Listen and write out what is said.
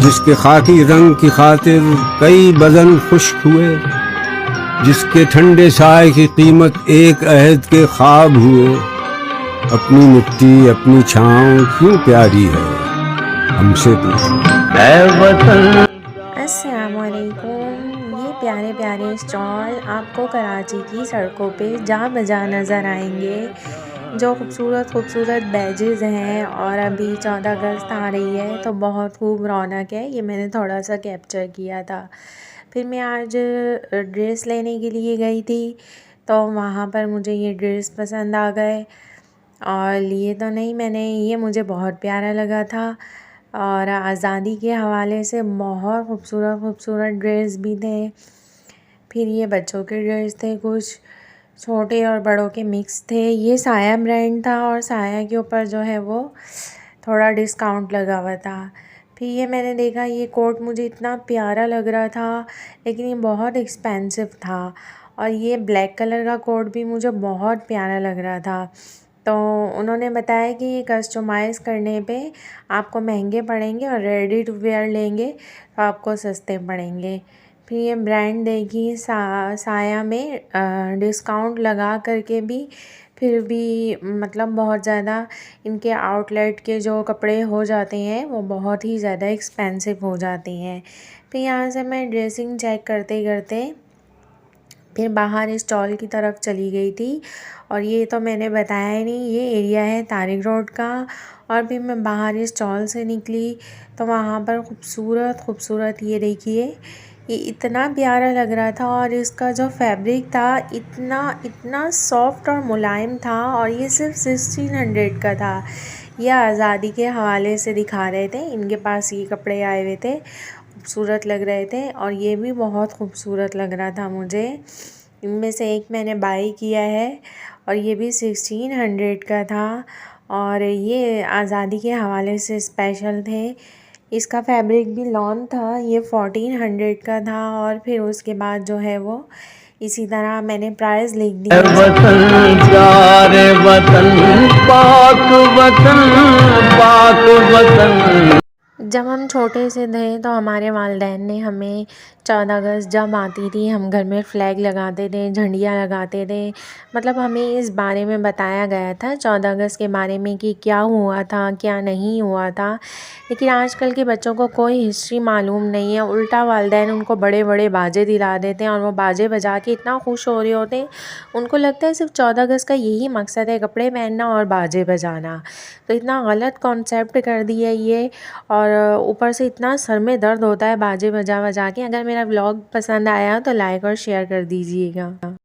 जिसके खाकी रंग की खातिर कई बदन खुश्क हुए, जिसके ठंडे साए की कीमत एक अहद के ख्वाब हुए। अपनी मिट्टी अपनी छाँव क्यों प्यारी है, हमसे पूछो। अस्सलामुअलैकुम। ये प्यारे प्यारे स्टॉल आपको कराची की सड़कों पे जा बजा नज़र आएंगे। जो खूबसूरत खूबसूरत बैजेज़ हैं और अभी 14 अगस्त आ रही है तो बहुत खूब रौनक है। ये मैंने थोड़ा सा कैप्चर किया था। फिर मैं आज ड्रेस लेने के लिए गई थी तो वहाँ पर मुझे ये ड्रेस पसंद आ गए और लिए तो नहीं मैंने, ये मुझे बहुत प्यारा लगा था। और आज़ादी के हवाले से बहुत खूबसूरत खूबसूरत ड्रेस भी थे। फिर ये बच्चों के ड्रेस थे, कुछ छोटे और बड़ों के मिक्स थे। ये साया ब्रांड था और साया के ऊपर जो है वो थोड़ा डिस्काउंट लगा हुआ था। फिर ये मैंने देखा, ये कोट मुझे इतना प्यारा लग रहा था लेकिन ये बहुत एक्सपेंसिव था। और ये ब्लैक कलर का कोट भी मुझे बहुत प्यारा लग रहा था। तो उन्होंने बताया कि ये कस्टमाइज़ करने पे आपको महंगे पड़ेंगे और रेडी टू वेयर लेंगे तो आपको सस्ते पड़ेंगे। फिर ये ब्रांड देखी साया में डिस्काउंट लगा करके भी फिर भी मतलब बहुत ज़्यादा इनके आउटलेट के जो कपड़े हो जाते हैं वो बहुत ही ज़्यादा एक्सपेंसिव हो जाते हैं। फिर यहाँ से मैं ड्रेसिंग चेक करते करते फिर बाहर स्टॉल की तरफ चली गई थी। और ये तो मैंने बताया ही नहीं, ये एरिया है तारिक रोड का। और फिर मैं बाहर स्टॉल से निकली तो वहाँ पर खूबसूरत खूबसूरत, ये देखिए, ये इतना प्यारा लग रहा था और इसका जो फैब्रिक था इतना इतना सॉफ्ट और मुलायम था। और ये सिर्फ 1600 का था। यह आज़ादी के हवाले से दिखा रहे थे, इनके पास ये कपड़े आए हुए थे, खूबसूरत लग रहे थे। और ये भी बहुत खूबसूरत लग रहा था मुझे। इनमें से एक मैंने बाई किया है और ये भी 1600 का था। और ये आज़ादी के हवाले से स्पेशल थे। इसका फैब्रिक भी लॉन था, ये 1400 का था। और फिर उसके बाद जो है वो इसी तरह मैंने प्राइस लिख दिया। वतन प्यारे वतन, पाक वतन, पाक वतन। जब हम छोटे से थे तो हमारे वालिदैन ने हमें 14 अगस्त जब आती थी हम घर में फ़्लैग लगाते थे, झंडियाँ लगाते थे। मतलब हमें इस बारे में बताया गया था 14 अगस्त के बारे में कि क्या हुआ था क्या नहीं हुआ था। लेकिन आजकल के बच्चों को कोई हिस्ट्री मालूम नहीं है। उल्टा वालिदैन उनको बड़े बड़े बाजे दिला देते हैं और वो बाजे बजा के इतना खुश हो रहे होते हैं, उनको लगता है सिर्फ 14 अगस्त का यही मकसद है, कपड़े पहनना और बाजे बजाना। तो इतना गलत कॉन्सेप्ट कर दिया ये। और ऊपर से इतना सर में दर्द होता है बाजे बजा बजा के। अगर मेरा व्लॉग पसंद आया तो लाइक और शेयर कर दीजिएगा।